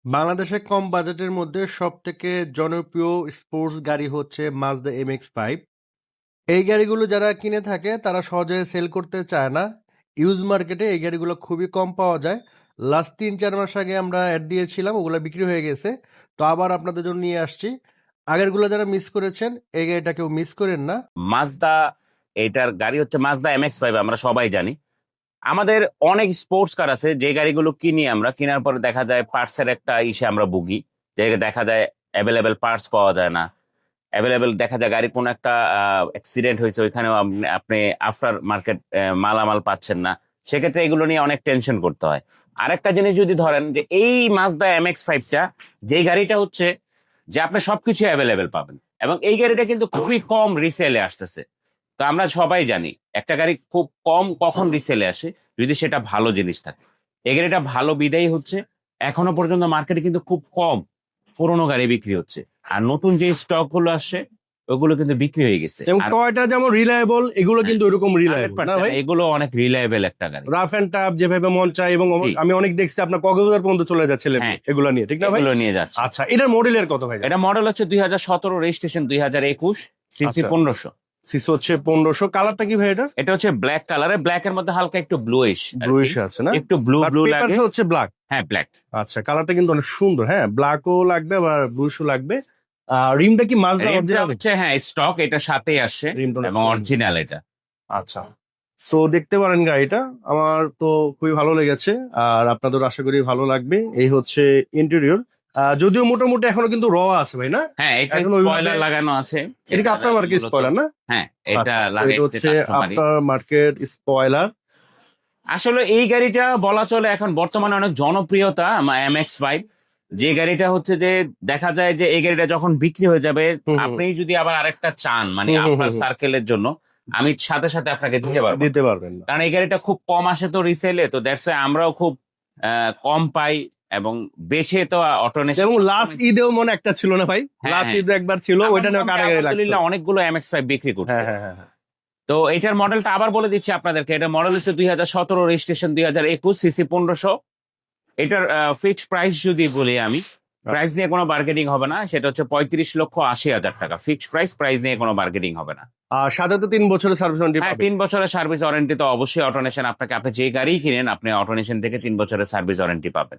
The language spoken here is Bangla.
বাংলাদেশে কম বাজেটের মধ্যে সবথেকে জনপ্রিয় স্পোর্টস গাড়ি হচ্ছে মাজদা MX-5। এই গাড়িগুলো যারা কিনে থাকে তারা সহজে সেল করতে চায় না। ইউজ মার্কেটে এই গাড়িগুলো খুবই কম পাওয়া যায়। লাস্ট ৩-৪ মাস আগে আমরা অ্যাড দিয়েছিলাম, ওগুলো বিক্রি হয়ে গেছে। তো আবার আপনাদের জন্য নিয়ে আসছি। আগেরগুলো যারা মিস করেছেন এই গাড়িটা কেউ মিস করেন না। মাজদা, এটার গাড়ি হচ্ছে মাজদা MX-5, আমরা সবাই জানি। আমাদের অনেক স্পোর্টস কার আছে যে গাড়িগুলো কিনি, আমরা কেনার পরে দেখা যায় পার্টসের একটা ইসে আমরা ভুগি, যে দেখা যায় অ্যাভেলেবেল পার্টস পাওয়া যায় না। অ্যাভেলেবেল দেখা যায় গাড়ি কোনো একটা অ্যাক্সিডেন্ট হয়েছে, ওইখানেও আপনি আফটার মার্কেট মালামাল পাচ্ছেন না। সেক্ষেত্রে এগুলো নিয়ে অনেক টেনশন করতে হয়। আরেকটা জিনিস যদি ধরেন যে এই মাজদা MX-5টা, যে গাড়িটা হচ্ছে যে আপনি সবকিছু অ্যাভেলেবেল পাবেন, এবং এই গাড়িটা কিন্তু খুবই কম রিসেলে আসতেছে। তো আমরা সবাই জানি একটা গাড়ি খুব কম কখন রিসেলে আসে, যদি সেটা ভালো জিনিস থাকে। এই গাড়িটা ভালো বিদায়ী হচ্ছে। এখনো পর্যন্ত মার্কেটে কিন্তু খুব কম পুরোনো গাড়ি বিক্রি হচ্ছে, আর নতুন যে স্টক গুলো আসছে ওগুলো কিন্তু বিক্রি হয়ে গেছে। এবং আর টয়টা যেমন রিলায়েবল, এগুলো কিন্তু ওইরকম রিলায়েবল না 100% ভাই। এগুলো অনেক রিলায়েবল একটা গাড়ি। রাফ এন্ড টাফ যেভাবে মন চায়, এবং জি। আমি অনেক দেখছি আপনার কক্সবাজার পর্যন্ত চলে যাচ্ছে হ্যাঁ। এগুলো নিয়ে, ঠিক না ভাই? এগুলো নিয়ে যাচ্ছে। আচ্ছা, এটার মডেলের কত ভাই? এটা মডেল হচ্ছে 2017, রেজিস্ট্রেশন 2021, সিসি আচ্ছা। 1500। সিসি হচ্ছে 1500। কালারটা কি ভাই এটা? এটা হচ্ছে ব্ল্যাক কালারে, ব্ল্যাক এর মধ্যে হালকা একটু ব্লুইশ, ব্লুইশ আছে না? একটু ব্লু ব্লু লাগে। হচ্ছে ব্ল্যাক। হ্যাঁ, ব্ল্যাক। আচ্ছা, কালারটা কিন্তু অনেক সুন্দর। হ্যাঁ, ব্ল্যাকও লাগবে আবার ব্লুইশও লাগবে। রিমটা কি মাজদা রিমটা অরিজিনাল? হচ্ছে হ্যাঁ স্টক, এটা সাথেই আসছে রিমটা অনেক এবং সুন্দর। অরিজিনাল এটা। আচ্ছা, সো দেখতে পারেন গাড়িটা, আমার তো খুবই ভালো লেগেছে, আর আপনাদের আশা করি ভালো লাগবে। এই হচ্ছে ইন্টেরিয়র। যদিও মোটামুটি এখনো কিন্তু আছে ভাই, না? হ্যাঁ, এটা এখন ওইভাবে- স্পয়লার লাগানো আছে। এটা কি আপনার মার্কেট স্পয়লার না? হ্যাঁ, এটা আচ্ছা, so লাগাইতে এটা হচ্ছে চাচ্ছি পারি। আপনার মার্কেট স্পয়লার। আসলে এই গাড়িটা বলা চলে এখন বর্তমানে অনেক জনপ্রিয়তা, MX-5। যে গাড়িটা হচ্ছে যে দেখা যায় যে এই গাড়িটা যখন বিক্রি হয়ে যাবে, হুম, হুম। আপনি যদি আবার আরেকটা চান, মানে হুম, হুম, আপনার হুম। সার্কেলের জন্য, আমি সাথে সাথে আপনাকে দিতে পারবো। দিতে পারবেন না। কারণ এই গাড়িটা খুব কম আসে তো রিসেলে, তো দ্যাটস আমরাও খুব কম পাই, এবং বেছে তো অটোনেশন। এবং লাস্ট ঈদেও মনে একটা ছিল না ভাই? হ্যাঁ, লাস্ট হ্যাঁ। ঈদে একবার ছিল, ওইটা নিয়ে কারাগারি লাগছে। আলহামদুলিল্লাহ অনেকগুলো MX-5 বিক্রি করছে। হ্যাঁ, হ্যাঁ, হ্যাঁ, হ্যাঁ। তো এটার মডেলটা আবার বলে দিচ্ছি আপনাদেরকে। এটা মডেল হচ্ছে 2017, রেজিস্ট্রেশন 2021, সিসি 1500। এটার ফিক্সড প্রাইস যদি বলি আমি, প্রাইস নিয়ে কোনো মার্কেটিং হবে না। সেটা হচ্ছে 35,80,000 টাকা ফিক্সড প্রাইস। প্রাইস নিয়ে কোনো মার্কেটিং হবে না। আর সাথে তো 3 বছরের সার্ভিস ওয়ারেন্টি হ্যাঁ, পাবেন। 3 বছরের সার্ভিস ওয়ারেন্টি তো অবশ্যই অটোনেশন আপনাকে, আপনি যে গাড়ি কিনেন আপনি অটোনেশন থেকে 3 বছরের সার্ভিস ওয়ারেন্টি পাবেন।